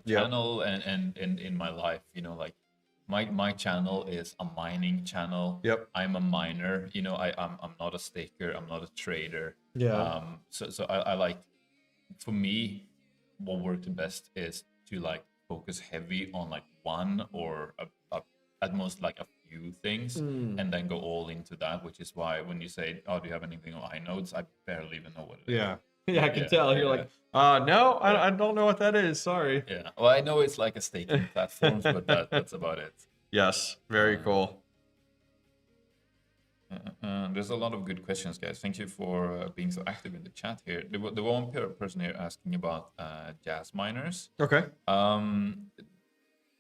channel and in my life, you know, like my channel is a mining channel. Yep. I'm a miner, you know, I'm not a staker, I'm not a trader. Yeah. So I like, for me, what works best is to like focus heavy on like one or at most like a few things, and then go all into that, which is why when you say, oh, do you have anything on inodes, I barely even know what it is. Yeah, I can tell. You're like, no, I don't know what that is. Sorry. Yeah. Well, I know it's like a staking platform, but that's about it. Yes, very cool. There's a lot of good questions, guys. Thank you for being so active in the chat here. The one person here asking about jazz miners. Okay.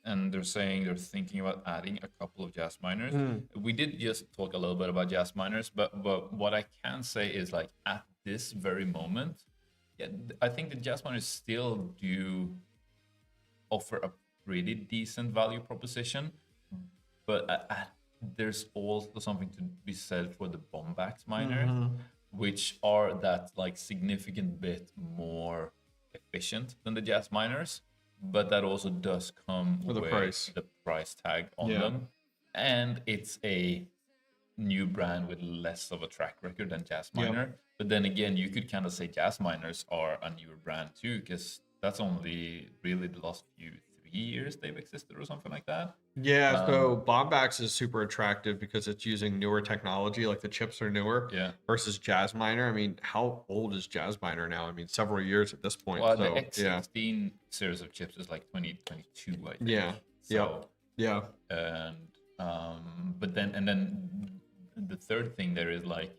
And they're saying they're thinking about adding a couple of jazz miners. We did just talk a little bit about jazz miners, but what I can say is like at this very moment, yeah, I think the jazz miners still do offer a pretty decent value proposition, but there's also something to be said for the Bombax miners, which are that like significant bit more efficient than the jazz miners, but that also does come with the price tag on them, and it's a new brand with less of a track record than jazz miner. But then again, you could kind of say jazz miners are a newer brand too, because that's only really the last 3 years they've existed or something like that. Yeah, so Bombax is super attractive because it's using newer technology, like the chips are newer. Yeah. Versus Jazz Miner. I mean, how old is Jazz Miner now? I mean, several years at this point. Well, so, the X16 series of chips is like 2022, I think. Yeah. So, yeah. And but then the third thing there is like,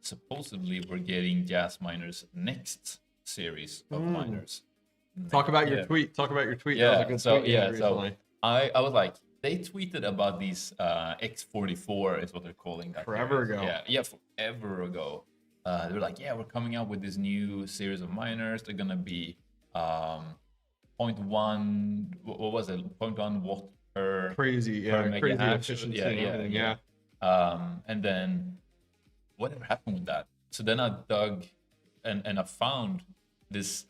supposedly we're getting jazz miners next series of miners. Talk about your tweet. Talk about your tweet. Yeah. That was a good tweet recently. I was like, they tweeted about these X44 is what they're calling that. Forever ago. Yeah, forever ago. They were like, yeah, we're coming out with this new series of miners. They're gonna be 0.1. What was it? 0.1 watt per crazy, per crazy megahash. efficiency and everything. And then whatever happened with that? So then I dug and I found this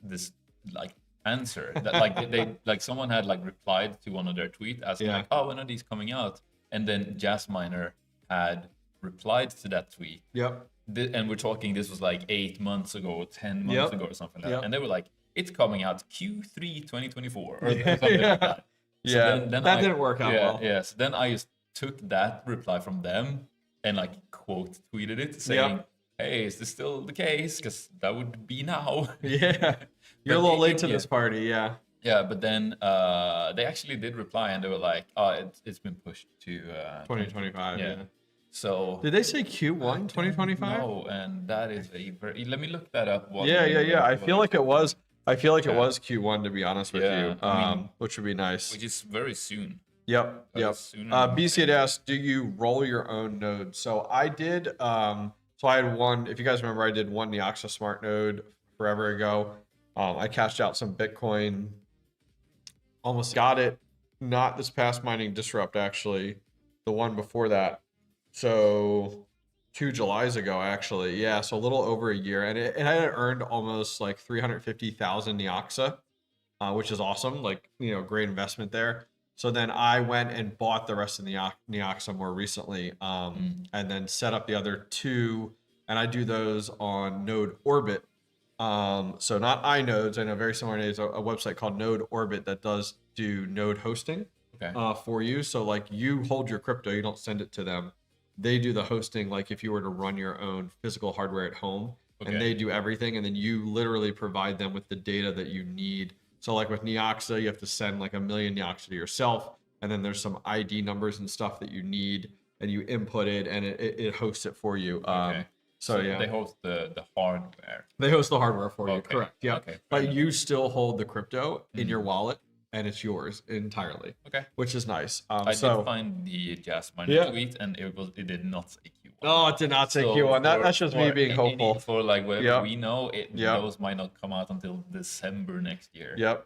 like answer that like they like someone had like replied to one of their tweets asking like, oh, when are these coming out? And then Jazz Miner had replied to that tweet. And we're talking, this was like 8 months ago, 10 months ago or something like that. And they were like, it's coming out Q3 2024 or something like that. So then that didn't work out well. Yeah, so then I just took that reply from them and like quote tweeted it saying, hey, is this still the case? Because that would be now. You're a little late to this party. Yeah, but then they actually did reply and they were like, oh, it's been pushed to 2025. Yeah. So did they say Q1 2025? No, and that is a very. Let me look that up. I feel like it was. I feel like it was Q1 to be honest with you. I mean, which would be nice. Which is very soon. Yep. BC had asked, do you roll your own node? So I did. So I had one. If you guys remember, I did one 𝐸𝐸𝐴 smart node forever ago. I cashed out some Bitcoin. Almost got it. Not this past mining disrupt, actually. The one before that. So 2 Julys ago, actually. Yeah, so a little over a year. And it had earned almost like 350,000 𝐸𝐸𝐴, which is awesome. Like, you know, great investment there. So then I went and bought the rest of the 𝐸𝐸𝐴 more recently, and then set up the other 2. And I do those on Node Orbit. So not iNodes. I know very similar to a website called Node Orbit that does do node hosting for you. So like you hold your crypto, you don't send it to them. They do the hosting. Like if you were to run your own physical hardware at home, and they do everything, and then you literally provide them with the data that you need. So like with 𝐸𝐸𝐴, you have to send like 1 million 𝐸𝐸𝐴 to yourself. and then there's some ID numbers and stuff that you need, and you input it, and it hosts it for you. Okay. So yeah, they host the hardware. they host the hardware for you. Okay. Correct. Yeah. Okay, fair But enough. you still hold the crypto in your wallet, and it's yours entirely. Okay. Which is nice. I So did find the 𝐓𝐨𝐝𝐸 Yeah. tweet, and it did not say Q1. oh, it did not say So Q1. for- That's just me for being hopeful. For like whatever Yep. we know, Yep. those might not come out until December next year. Yep.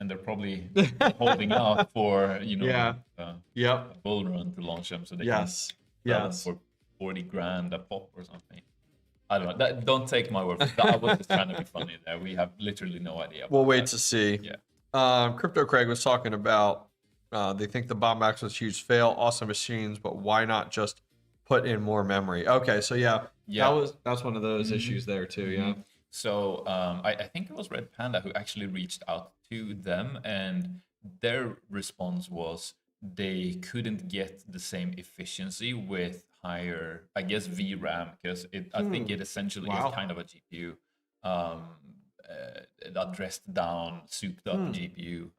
And they're probably holding out for Yeah. Yep. a bull run to launch them, so they Yes. can sell them Yes. for 40 grand a pop or something. I don't know. Don't take my word for that. I was just trying to be funny there. We have literally no idea. We'll about wait that. to see. Yeah. Crypto Craig was talking about they think the BombX was a huge fail, awesome machines, but why not just put in more memory? Okay, so yeah. That's one of those issues there too. Yeah. So I think it was Red Panda who actually reached out to them, and their response was they couldn't get the same efficiency with higher, I guess, VRAM, because I think it essentially Wow. is kind of a GPU, a dressed down, souped up GPU.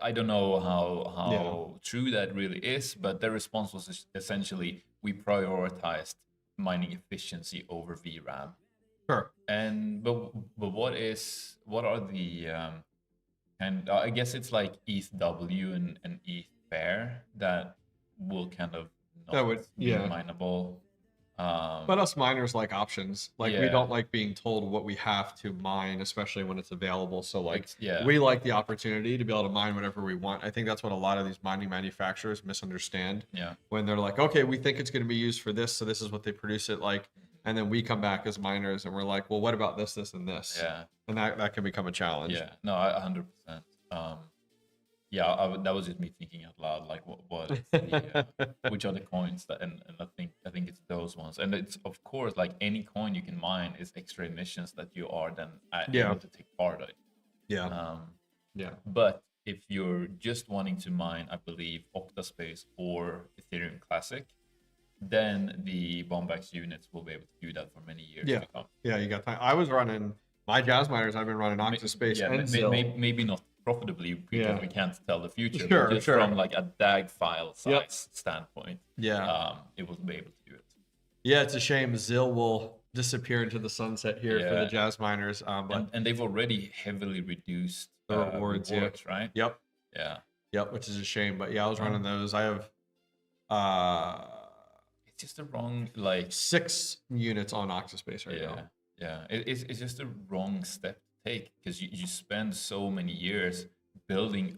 I don't know how true that really is, but their response was essentially we prioritized mining efficiency over VRAM. Sure. And but what are the and I guess it's like 𝐓𝐸 and 𝐓𝐸𝐴𝐻 that will kind of not be mineable. But us miners like options. Like we don't like being told what we have to mine, especially when it's available. So like we like the opportunity to be able to mine whatever we want. I think that's what a lot of these mining manufacturers misunderstand. Yeah. When they're like, okay, we think it's going to be used for this, so this is what they produce it like. And then we come back as miners and we're like, well, what about this, this, and this? Yeah. And that can become a challenge. Yeah. No, 100%. That was just me thinking out loud, like what is the, which are the coins that, and I think it's those ones, and it's of course like any coin you can mine is extra emissions that you are then able to take part in. Yeah. But if you're just wanting to mine, I believe Octaspace or Ethereum Classic, then the BombX units will be able to do that for many years to come. Yeah, you got time. I was running my jazz miners. I've been running Octaspace and ZiL. Maybe not profitably because we can't tell the future. Sure, but just from like a DAG file size standpoint, it will be able to do it. Yeah, it's a shame ZiL will disappear into the sunset here for the jazz miners. But and they've already heavily reduced the rewards, right? Yep. Yeah. Yep, which is a shame. But yeah, I was running those. I have it's just the wrong like 6 units on Octaspace right now. Yeah. It's just the wrong step to take because you spend so many years building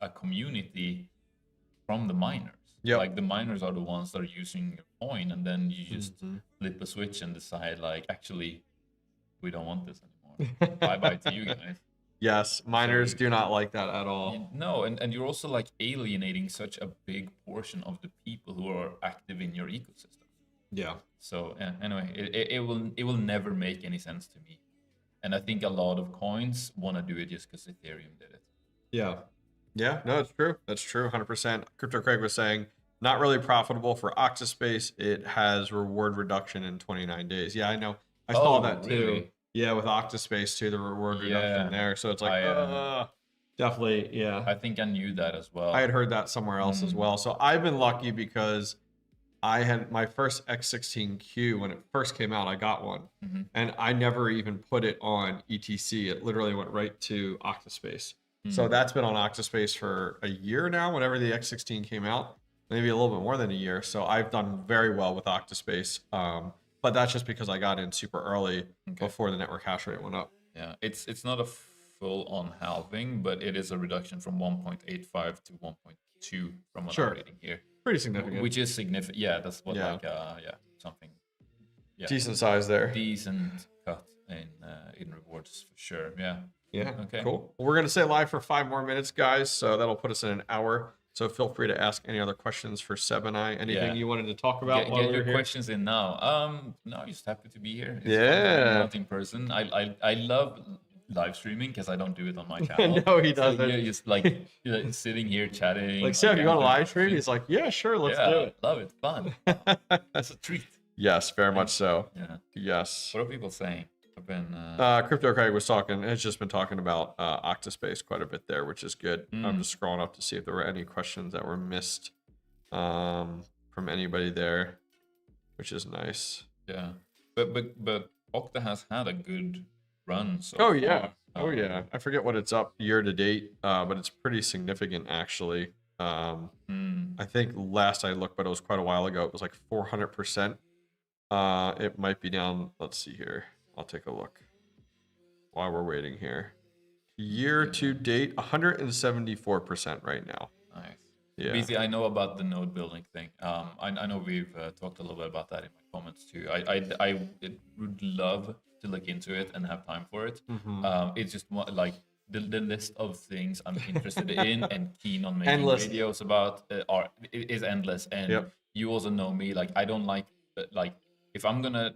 a community from the miners. Yep. Like the miners are the ones that are using your coin, and then you just flip a switch and decide like, actually, we don't want this anymore. Bye to you guys. Yes, miners do not like that at all. No, and you're also like alienating such a big portion of the people who are active in your ecosystem. Yeah. So anyway, it will never make any sense to me, and I think a lot of coins want to do it just because Ethereum did it. Yeah. Yeah, no, it's true. That's true, 100%. Crypto Craig was saying, not really profitable for Octaspace. It has reward reduction in 29 days. Yeah, I know. I saw that too. Really? Yeah, with Octaspace too, the reward reduction there. So it's like, definitely, yeah. I think I knew that as well. I had heard that somewhere else as well. So I've been lucky because I had my first X16Q when it first came out. I got one, and I never even put it on ETC. It literally went right to Octaspace. So that's been on Octaspace for a year now. Whenever the X16 came out, maybe a little bit more than a year. So I've done very well with Octaspace. But that's just because I got in super early before the network hash rate went up. Yeah, it's not a full-on halving, but it is a reduction from 1.85 to 1.2 from what I'm reading here. Pretty significant. Which is significant. Yeah, that's what something. Yeah. Decent size there. Decent cut in rewards for sure. Yeah. Yeah. Okay. Cool. Well, we're gonna stay live for 5 more minutes, guys. So that'll put us in an hour. So feel free to ask any other questions for Seb and I. Anything you wanted to talk about? Get your questions in now. No, just happy to be here. It's not in person. I love live streaming because I don't do it on my channel. No, he doesn't. So you're just like sitting here chatting. Like Seb, you want to live stream? He's like, yeah, sure, let's do it. Love it. Fun. That's a treat. Yes, very much so. Yeah. Yes. What are people saying been? Crypto Craig was talking. Has just been talking about Octaspace quite a bit there, which is good. I'm just scrolling up to see if there were any questions that were missed from anybody there, which is nice. Yeah, but Okta has had a good run so Oh yeah, far. oh yeah. I forget what it's up year to date, but it's pretty significant actually. I think last I looked, but it was quite a while ago. It was like 400%. It might be down. Let's see here. I'll take a look while we're waiting here. Year to date, 174% right now. Nice. Yeah. BZ, I know about the node building thing. I know we've talked a little bit about that in my comments too. I would love to look into it and have time for it. It's just like the list of things I'm interested in and keen on making videos about is endless. And you also know me, like I don't like if I'm gonna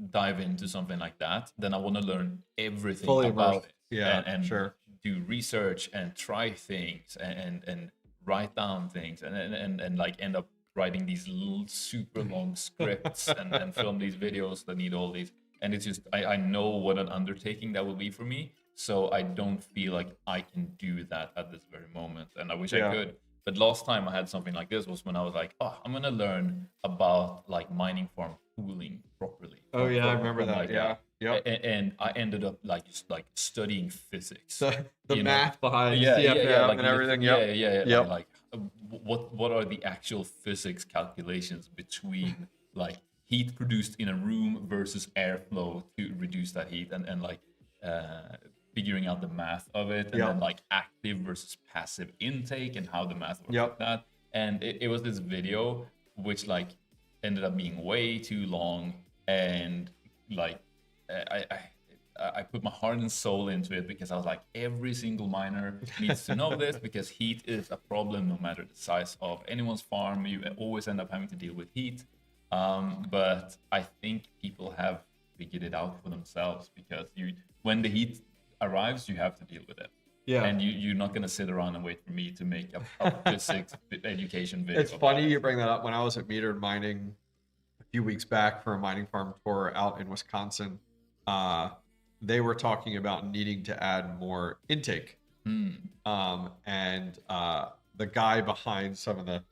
dive into something like that, then I want to learn everything about it. Yeah, and sure. Do research and try things and write down things and like end up writing these little super long scripts and film these videos that need all these. And it's just I know what an undertaking that will be for me. So I don't feel like I can do that at this very moment. And I wish I could. But last time I had something like this was when I was like, oh, I'm going to learn about like mining farm cooling properly. Oh yeah, I remember that. Yeah. Yep. And I ended up like just like studying physics. The math behind CFM and everything. Yeah. Like what are the actual physics calculations between like heat produced in a room versus airflow to reduce that heat and like figuring out the math of it, and then like active versus passive intake and how the math works like that. And it was this video which like ended up being way too long, and like I put my heart and soul into it because I was like, every single miner needs to know this because heat is a problem no matter the size of anyone's farm. You always end up having to deal with heat. But I think people have figured it out for themselves because when the heat arrives, you have to deal with it. Yeah. And you're not going to sit around and wait for me to make a physics education video. It's funny you bring that up. When I was at Metered Mining a few weeks back for a mining farm tour out in Wisconsin, they were talking about needing to add more intake. And the guy behind some of the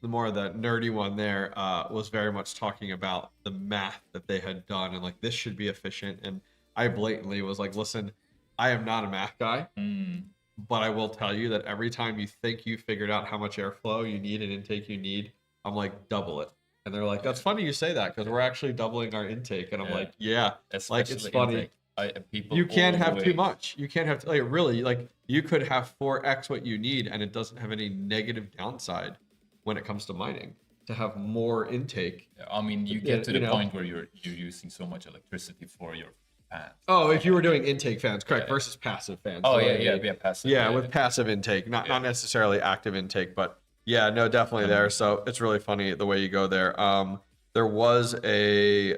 more of the nerdy one there was very much talking about the math that they had done and like, this should be efficient. And I blatantly was like, listen, I am not a math guy, but I will tell you that every time you think you figured out how much airflow you need and intake you need, I'm like, double it. And they're like, that's funny you say that because we're actually doubling our intake. And I'm like, yeah, like it's funny. You can't have too much. You can't have like really like you could have 4x what you need and it doesn't have any negative downside when it comes to mining to have more intake. I mean, you get to the point where you're using so much electricity for your fans. Oh, if you were doing intake fans, correct, versus passive fans. Oh, so passive. Yeah, with passive intake, not necessarily active intake, but yeah, no, definitely there. So it's really funny the way you go there. There was a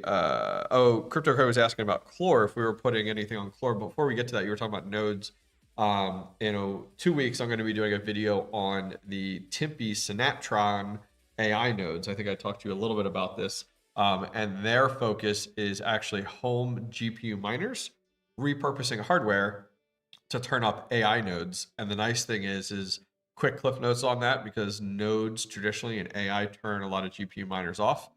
Crypto Craig was asking about Chlor, if we were putting anything on Chlor. Before we get to that, you were talking about nodes. 2 weeks I'm going to be doing a video on the Tempe Synaptron AI nodes. I think I talked to you a little bit about this. And their focus is actually home GPU miners repurposing hardware to turn up AI nodes. And the nice thing is quick cliff notes on that, because nodes traditionally in AI turn a lot of GPU miners off,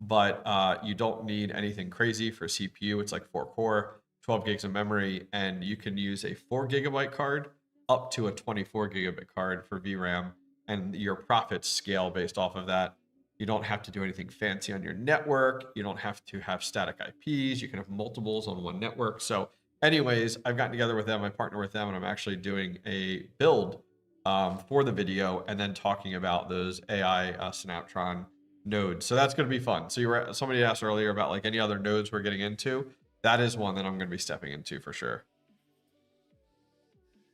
but you don't need anything crazy for CPU. It's like 4 core, 12 gigs of memory, and you can use a 4 gigabyte card up to a 24 gigabit card for VRAM, and your profits scale based off of that. You don't have to do anything fancy on your network. You don't have to have static IPs. You can have multiples on one network. So anyways, I've gotten together with them. I partner with them, and I'm actually doing a build for the video and then talking about those AI Synaptron nodes. So that's going to be fun. So somebody asked earlier about like any other nodes we're getting into. That is one that I'm going to be stepping into for sure.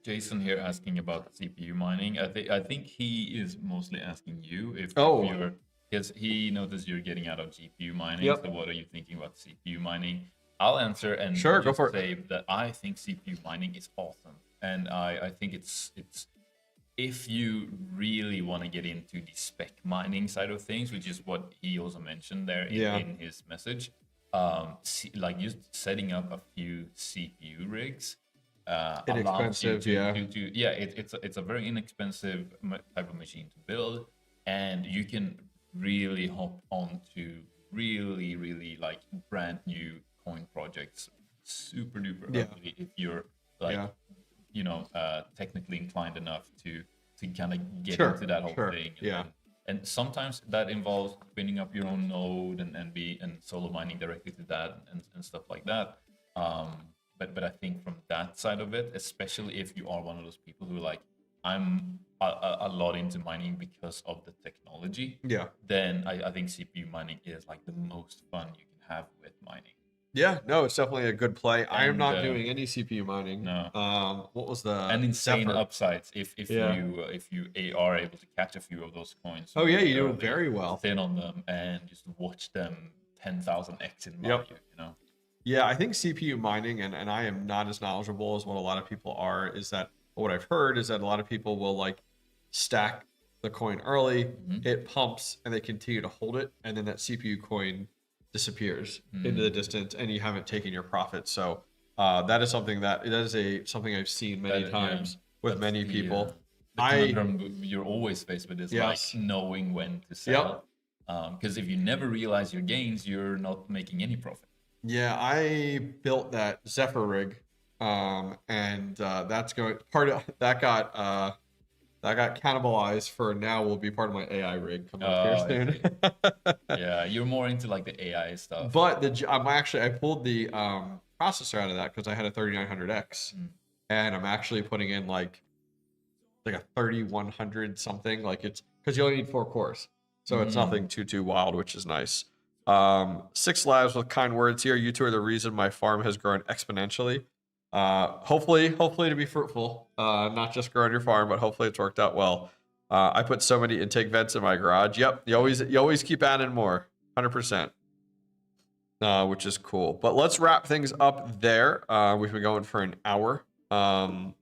Jason here asking about CPU mining. I think he is mostly asking you if you're, because he noticed you're getting out of GPU mining. So what are you thinking about CPU mining? I'll answer and go for say that I think CPU mining is awesome, and I think it's if you really want to get into the spec mining side of things, which is what he also mentioned there in his message. like just setting up a few CPU rigs allows you Inexpensive, it's a very inexpensive type of machine to build, and you can really hop onto really like brand new coin projects super duper early if you're like technically inclined enough to kind of get into that whole thing. And sometimes that involves spinning up your own node and solo mining directly to that and stuff like that. But I think from that side of it, especially if you are one of those people who like, I'm a lot into mining because of the technology, then I think CPU mining is like the most fun you can have with mining. Yeah, no, it's definitely a good play. I am not doing any CPU mining. No. What was the and insane Zephyr? Upsides if you are able to catch a few of those coins. Oh yeah, you do very well. Thin on them and just watch them 10,000x in value. You know. Yeah, I think CPU mining, and I am not as knowledgeable as what a lot of people are. Is that what I've heard is that a lot of people will like stack the coin early, it pumps, and they continue to hold it, and then that CPU coin disappears into the distance, and you haven't taken your profit. So that is something something I've seen many times with many people. The conundrum you're always faced with is like knowing when to sell. Because if you never realize your gains, you're not making any profit. Yeah, I built that Zephyr rig, and that's going that got cannibalized for now. Will be part of my AI rig coming up here soon. Yeah, you're more into like the AI stuff. But I pulled the processor out of that because I had a 3900X, and I'm actually putting in like a 3100 something. Like it's because you only need 4 cores, so it's nothing too wild, which is nice. 6 lives with kind words here. You two are the reason my farm has grown exponentially. Hopefully to be fruitful, not just growing your farm, but hopefully it's worked out well. I put so many intake vents in my garage. Yep, you always keep adding more, 100%, which is cool. But let's wrap things up there. We've been going for an hour. I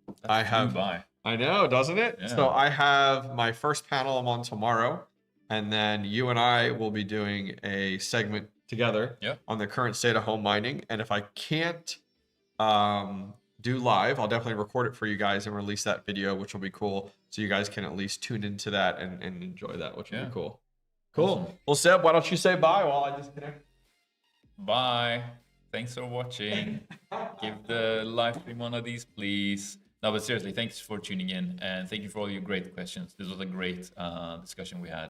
know, doesn't it? Yeah. So I have my first panel I'm on tomorrow, and then you and I will be doing a segment together on the current state of home mining. And if I can't do live, I'll definitely record it for you guys and release that video, which will be cool, so you guys can at least tune into that and enjoy that, which will be cool. Awesome. Well, Seb, why don't you say bye while I disconnect? Bye. Thanks for watching. Give the live stream one of these, please. No, but seriously, thanks for tuning in, and thank you for all your great questions. This was a great discussion we had.